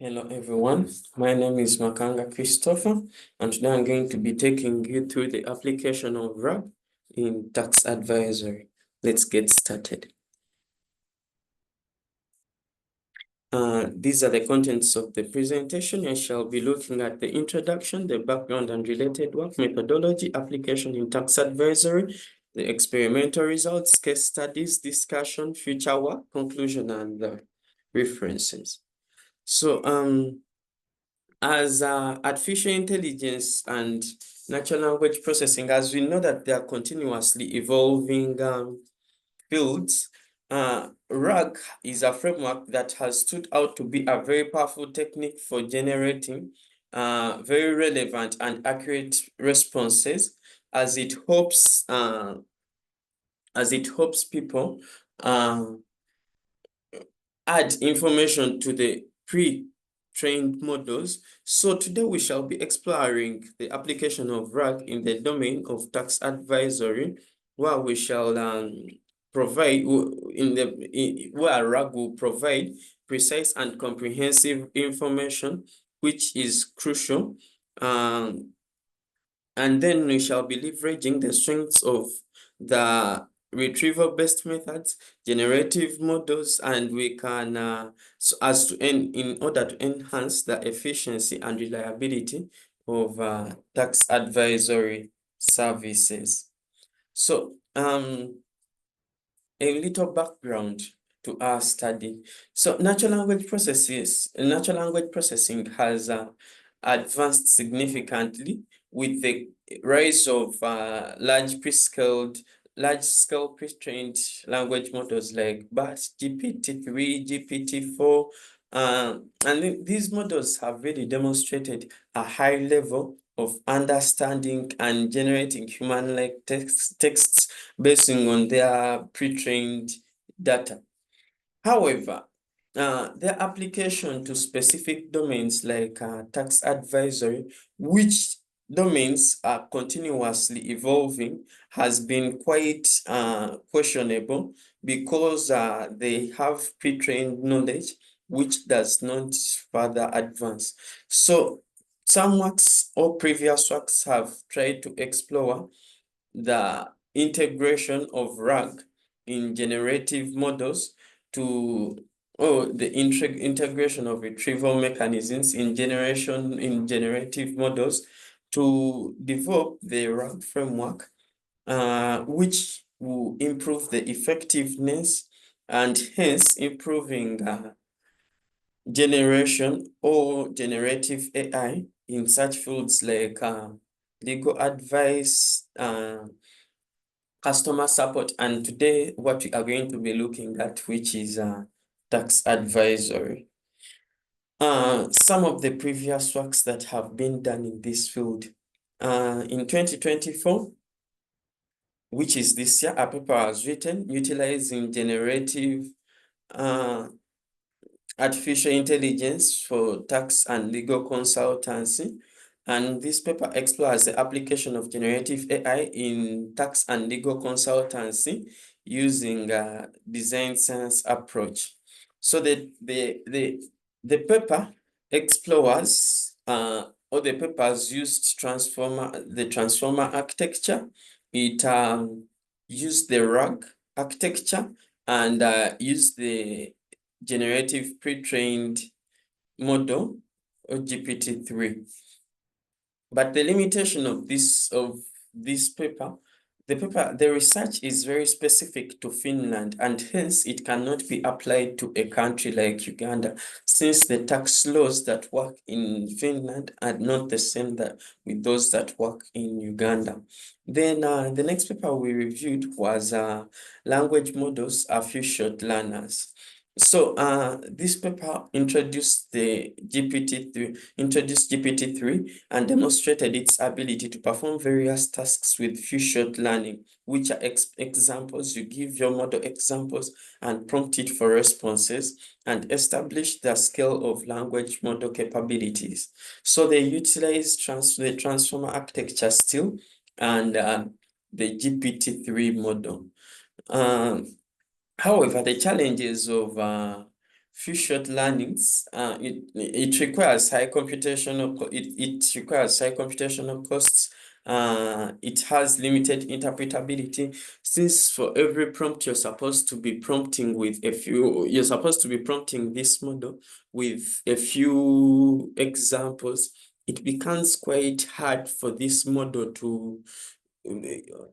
Hello everyone, my name is Makanga Christopher, and today I'm going to be taking you through the application of RAG in tax advisory. Let's get started. These are the contents of the presentation. I shall be looking at the introduction, the background and related work, methodology, application in tax advisory, the experimental results, case studies, discussion, future work, conclusion, and the references. So, as artificial intelligence and natural language processing, as we know that they are continuously evolving fields, RAG is a framework that has stood out to be a very powerful technique for generating very relevant and accurate responses as it helps people add information to the pre-trained models. So today we shall be exploring the application of RAG in the domain of tax advisory, where we shall provide where RAG will provide precise and comprehensive information, which is crucial. And then we shall be leveraging the strengths of the retrieval-based methods, generative models, and we can in order to enhance the efficiency and reliability of tax advisory services. So a little background to our study. So natural language processing has advanced significantly with the rise of large-scale pre-trained language models like BAT, GPT-3, GPT-4, and these models have really demonstrated a high level of understanding and generating human-like texts based on their pre-trained data. However, their application to specific domains like tax advisory, which domains are continuously evolving, has been quite questionable because they have pre-trained knowledge which does not further advance. So some works or previous works have tried to explore the integration of RAG in generative models the integration of retrieval mechanisms in generative models to develop the RAG framework, which will improve the effectiveness and hence improving generation or generative AI in such fields like legal advice, customer support, and today what we are going to be looking at, which is tax advisory. Some of the previous works that have been done in this field. In 2024, which is this year, a paper was written utilizing generative artificial intelligence for tax and legal consultancy. And this paper explores the application of generative AI in tax and legal consultancy using a design science approach. So the paper explores or the papers used the transformer architecture. It used the RAG architecture and used the generative pre-trained model or GPT-3. But the limitation of this paper, the research is very specific to Finland, and hence it cannot be applied to a country like Uganda, since the tax laws that work in Finland are not the same with those that work in Uganda. Then the next paper we reviewed was language models are few short learners. So this paper introduced GPT-3 and demonstrated its ability to perform various tasks with few short learning, which are examples. You give your model examples and prompt it for responses and establish the scale of language model capabilities. So they utilize the transformer architecture still and the GPT-3 model. However, the challenges of few short learnings. It requires high computational it requires high computational costs. It has limited interpretability, since for every prompt you're supposed to be prompting this model with a few examples. It becomes quite hard for this model to,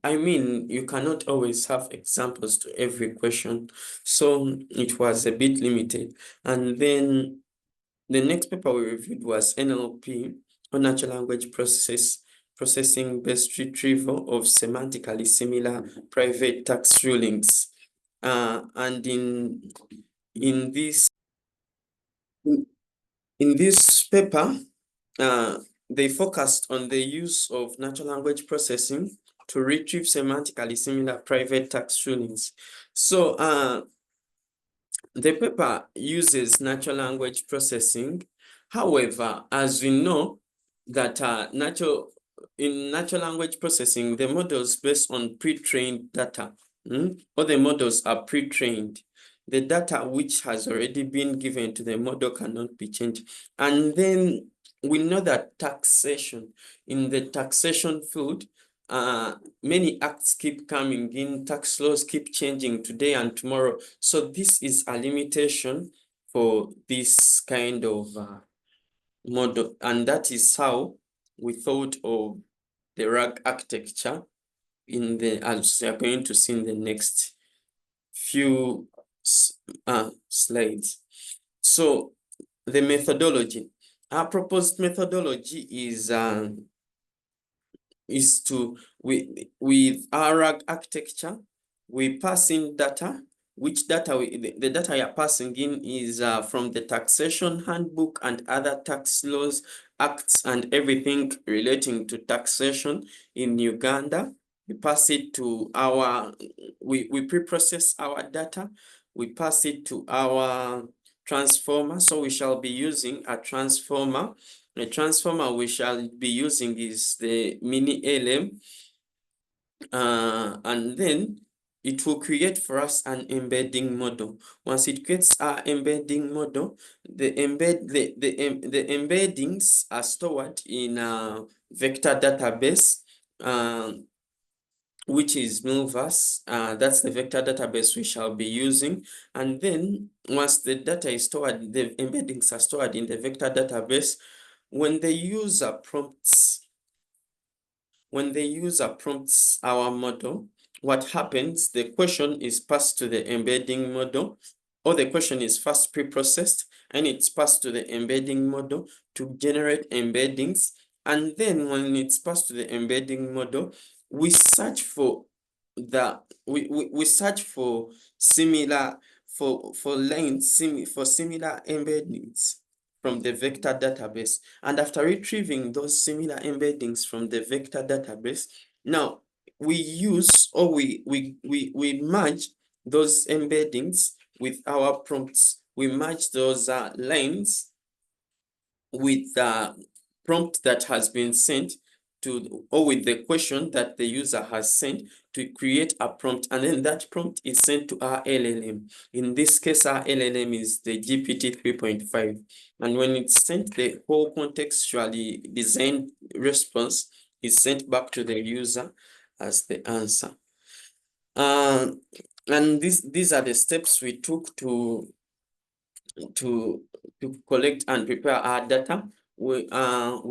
I mean, you cannot always have examples to every question, so it was a bit limited. And then the next paper we reviewed was NLP, or natural language processing based retrieval of semantically similar private tax rulings. And in this in this paper, they focused on the use of natural language processing to retrieve semantically similar private tax rulings. So the paper uses natural language processing. However, as we know that in natural language processing, the models based on pre-trained data, or the models are pre-trained. The data which has already been given to the model cannot be changed. And then we know that in the taxation field, many acts keep coming in, tax laws keep changing today and tomorrow. So this is a limitation for this kind of model. And that is how we thought of the RAG architecture as we are going to see in the next few slides. So the methodology. Our proposed methodology is with our RAG architecture, we pass in data, which data the data you're passing in is from the taxation handbook and other tax laws, acts, and everything relating to taxation in Uganda. We pass it to we pre-process our data, we pass it to our transformer. So we shall be using a transformer. The transformer we shall be using is the mini LM, and then it will create for us an embedding model. Once it creates our embedding model, the embeddings are stored in a vector database, which is Milvus. That's the vector database we shall be using. And then once the data is stored, the embeddings are stored in the vector database. When the user prompts our model, what happens, the question is passed to the embedding model, or the question is first pre-processed and it's passed to the embedding model to generate embeddings. And then when it's passed to the embedding model, we search for similar embeddings from the vector database. And after retrieving those similar embeddings from the vector database, now we merge those embeddings with our prompts. We merge those lines with the prompt that has been sent or with the question that the user has sent to create a prompt, and then that prompt is sent to our LLM. In this case, our LLM is the GPT 3.5, and when it's sent, the whole contextually designed response is sent back to the user as the answer. And these are the steps we took to collect and prepare our data. We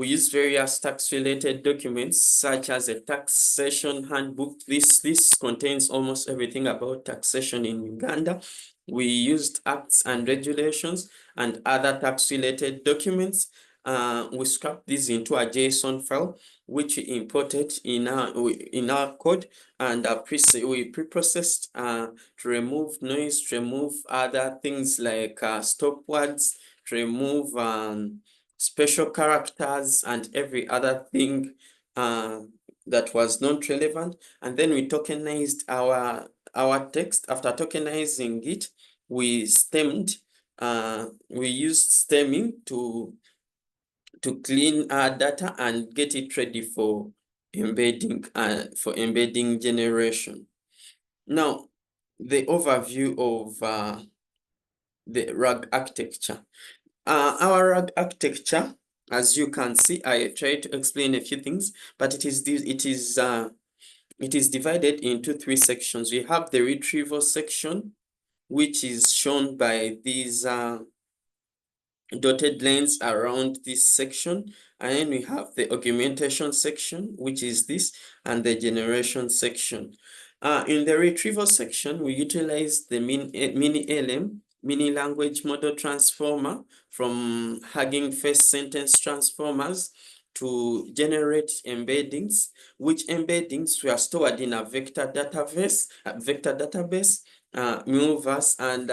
use various tax-related documents, such as a taxation handbook. This contains almost everything about taxation in Uganda. We used acts and regulations and other tax-related documents. We scrapped these into a JSON file, which we imported in our code, and we pre-processed to remove noise, to remove other things like stop words, to remove special characters and every other thing that was not relevant. And then we tokenized our text. After tokenizing it, we used stemming to clean our data and get it ready for embedding generation. Now, the overview of the RAG architecture. Our RAG architecture, as you can see, I tried to explain a few things, but it is divided into three sections. We have the retrieval section, which is shown by these dotted lines around this section, and then we have the augmentation section, which is this, and the generation section. In the retrieval section, we utilize the mini-LM, mini language model transformer, from Hugging Face sentence transformers to generate embeddings, which embeddings were stored in a vector database, Milverse, and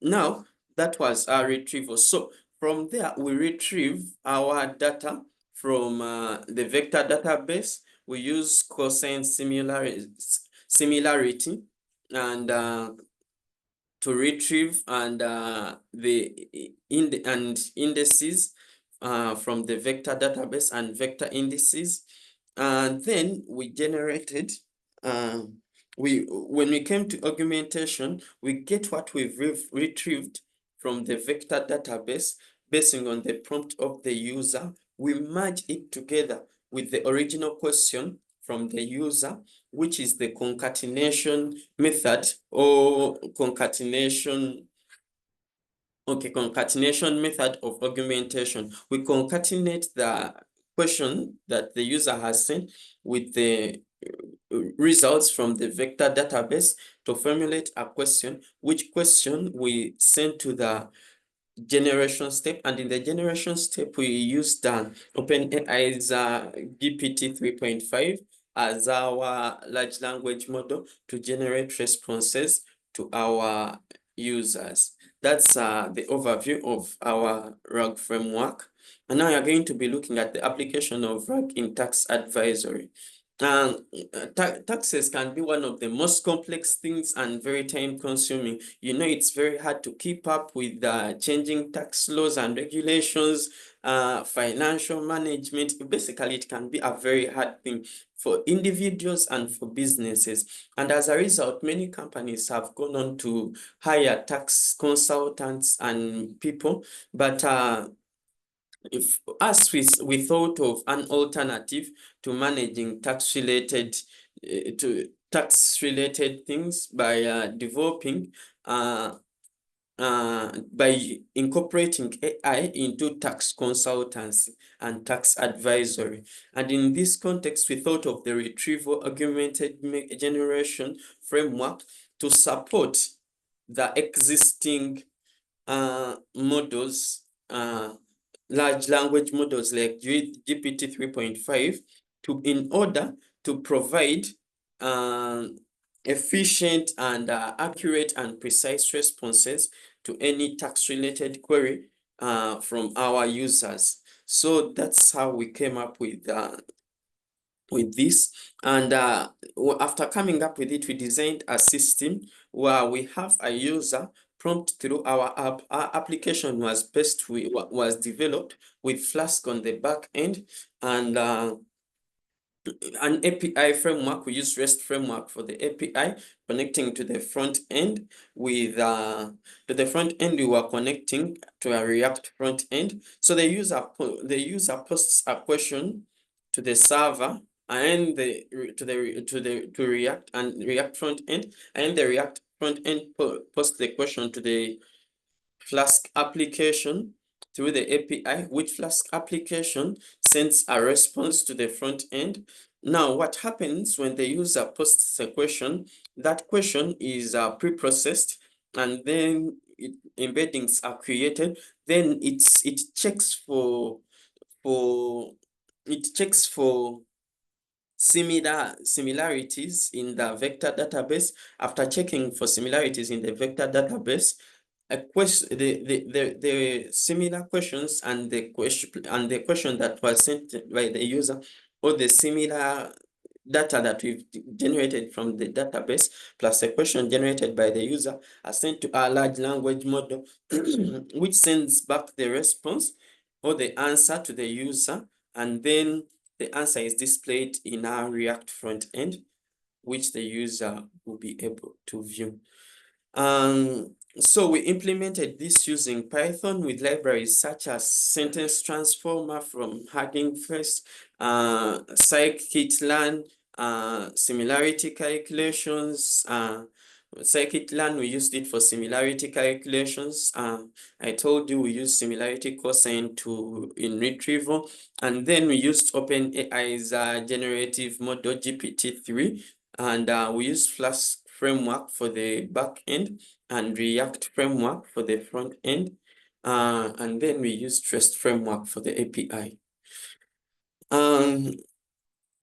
now that was our retrieval. So from there, we retrieve our data from the vector database. We use cosine similarity and to retrieve and indices from the vector database and vector indices. And then we generated when we came to augmentation, we get what we've retrieved from the vector database basing on the prompt of the user. We merge it together with the original question from the user, which is the concatenation method or concatenation method of augmentation. We concatenate the question that the user has sent with the results from the vector database to formulate a question, which question we send to the generation step. And in the generation step, we used OpenAI's GPT 3.5 as our large language model to generate responses to our users. That's the overview of our RAG framework. And now you're going to be looking at the application of RAG in tax advisory. Taxes can be one of the most complex things and very time consuming. It's very hard to keep up with changing tax laws and regulations, financial management. Basically, it can be a very hard thing for individuals and for businesses. And as a result, many companies have gone on to hire tax consultants and people, but we thought of an alternative to managing tax-related things by developing by incorporating AI into tax consultancy and tax advisory. And in this context, we thought of the Retrieval-Augmented Generation framework to support the existing models, large language models like GPT 3.5 in order to provide efficient and accurate and precise responses to any tax-related query from our users. So that's how we came up with this. And after coming up with it, we designed a system where we have a user prompt through our app. Our application was developed with Flask on the back end and an API framework. We use REST framework for the API, connecting to the front end with we were connecting to a React front end. So the user posts a question to the server and to React and React front end, and the React front end posts the question to the Flask application through the API, which Flask application sends a response to the front end. Now, what happens when the user posts a question? That question is pre-processed, and then embeddings are created. Then it checks for similarities in the vector database. After checking for similarities in the vector database, the similar questions and the question that was sent by the user, or the similar data that we've generated from the database plus a question generated by the user are sent to our large language model, which sends back the response or the answer to the user, and then the answer is displayed in our React front end, which the user will be able to view. So we implemented this using Python with libraries such as sentence transformer from Hugging Face, scikit-learn, similarity calculations. Scikit-learn, we used it for similarity calculations. I told you we used similarity cosine in retrieval, and then we used OpenAI's generative model GPT-3, and we used Flask framework for the back end and React framework for the front end. And then we use REST framework for the API.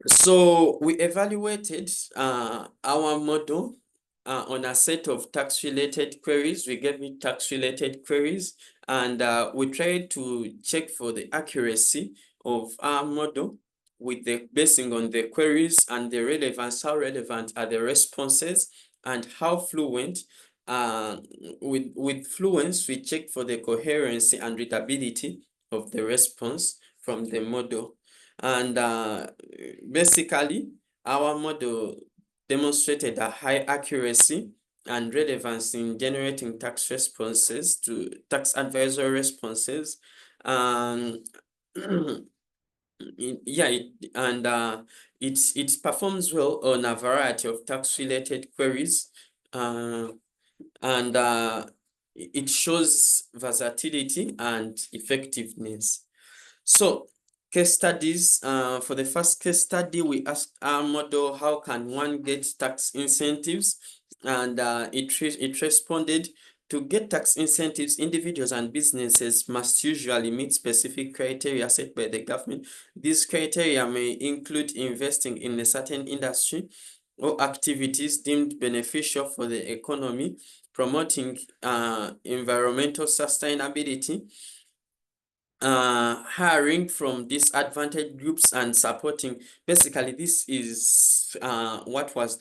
So we evaluated our model on a set of tax-related queries. We gave it tax-related queries, and we tried to check for the accuracy of our model basing on the queries and the relevance, how relevant are the responses, and how fluent. With fluence, we check for the coherency and readability of the response from the model. And basically, our model demonstrated a high accuracy and relevance in generating tax responses to tax advisory responses. It performs well on a variety of tax-related queries, and it shows versatility and effectiveness. So case studies, for the first case study, we asked our model, how can one get tax incentives? And it responded, to get tax incentives, individuals and businesses must usually meet specific criteria set by the government. These criteria may include investing in a certain industry or activities deemed beneficial for the economy, promoting environmental sustainability, hiring from disadvantaged groups, and supporting. Basically, this is what was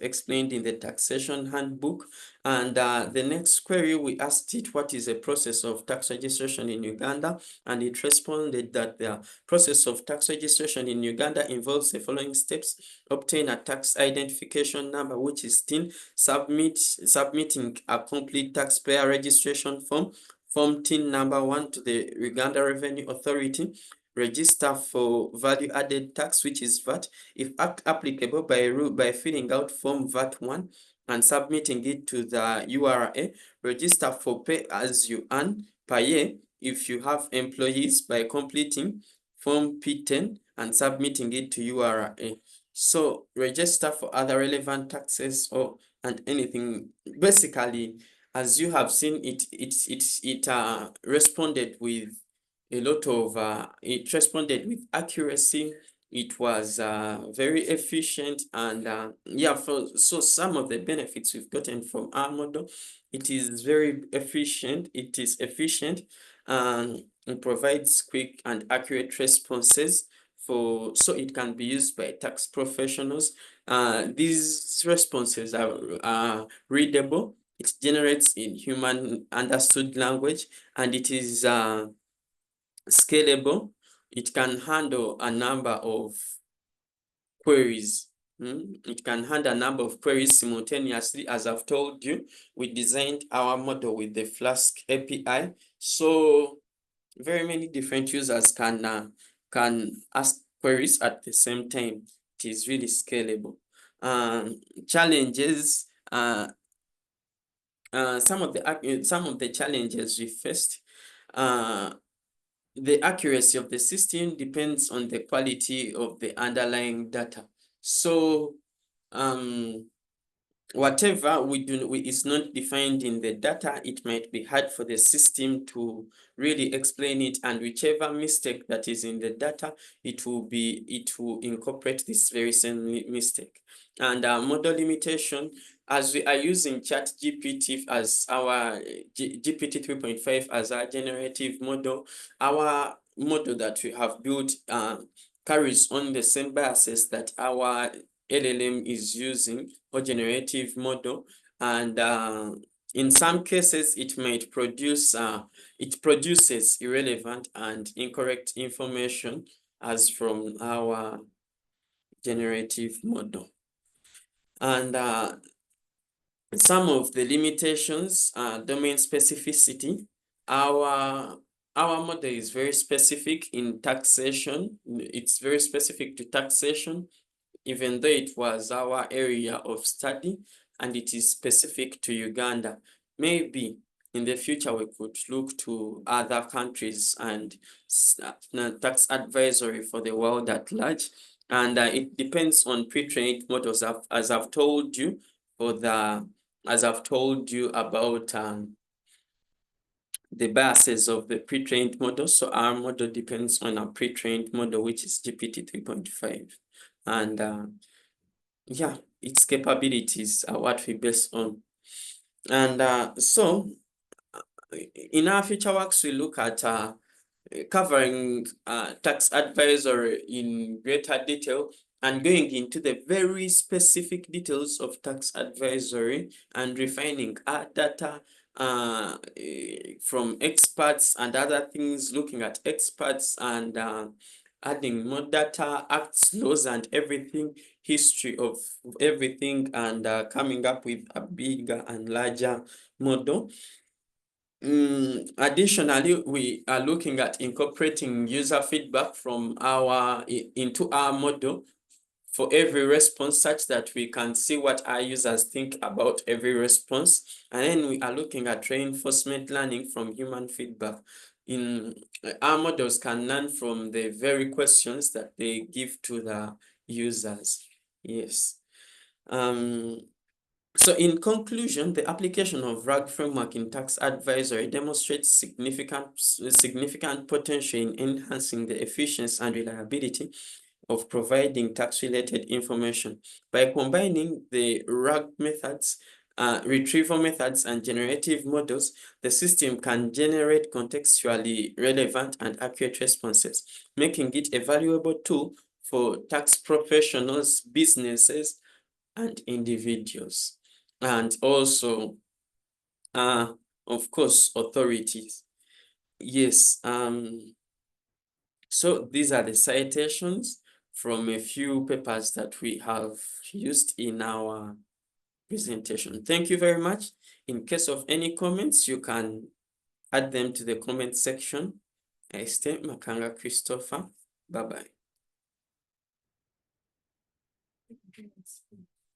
explained in the taxation handbook. And the next query, we asked it, what is a process of tax registration in Uganda? And it responded that the process of tax registration in Uganda involves the following steps: obtain a tax identification number, which is TIN, submitting a complete taxpayer registration form, Form TIN number 1 to the Uganda Revenue Authority, register for value-added tax, which is VAT, if applicable by filling out Form VAT-1 and submitting it to the URA, register for pay as you earn per year if you have employees by completing Form P10 and submitting it to URA. So register for other relevant taxes and anything. Basically, as you have seen, it responded with a lot of it responded with accuracy. It was very efficient, and so some of the benefits we've gotten from our model: it is very efficient. It is efficient, and it provides quick and accurate responses so it can be used by tax professionals. These responses are readable. It generates in human understood language, and it is scalable. It can handle a number of queries. It can handle a number of queries simultaneously. As I've told you, we designed our model with the Flask API. So very many different users can ask queries at the same time. It is really scalable. Challenges. Some of the challenges we faced. The accuracy of the system depends on the quality of the underlying data. So whatever is not defined in the data, it might be hard for the system to really explain it, and whichever mistake that is in the data, it will incorporate this very same mistake. And model limitation, as we are using ChatGPT as our GPT 3.5 as our generative model, our model that we have built carries on the same biases that our LLM is using, or generative model. And in some cases, it produces irrelevant and incorrect information as from our generative model. And Some of the limitations are domain specificity. Our model is very specific in taxation. It's very specific to taxation, even though it was our area of study and it is specific to Uganda. Maybe in the future we could look to other countries and tax advisory for the world at large. And it depends on pre-trained models, as I've told you, as I've told you about the biases of the pre-trained model. So our model depends on a pre-trained model, which is GPT 3.5. And yeah, its capabilities are what we base on. And so in our future works, we look at covering tax advisory in greater detail and going into the very specific details of tax advisory and refining our data from experts and other things, looking at experts and adding more data, acts, laws, and everything, history of everything, and coming up with a bigger and larger model. Additionally, we are looking at incorporating user feedback from into our model for every response, such that we can see what our users think about every response. And then we are looking at reinforcement learning from human feedback. Our models can learn from the very questions that they give to the users. Yes. So in conclusion, the application of RAG framework in tax advisory demonstrates significant potential in enhancing the efficiency and reliability of providing tax-related information. By combining the RAG methods, retrieval methods, and generative models, the system can generate contextually relevant and accurate responses, making it a valuable tool for tax professionals, businesses, and individuals, and also, of course, authorities. Yes, so these are the citations from a few papers that we have used in our presentation. Thank you very much. In case of any comments, you can add them to the comment section. I stay Makanga Christopher. Bye-bye.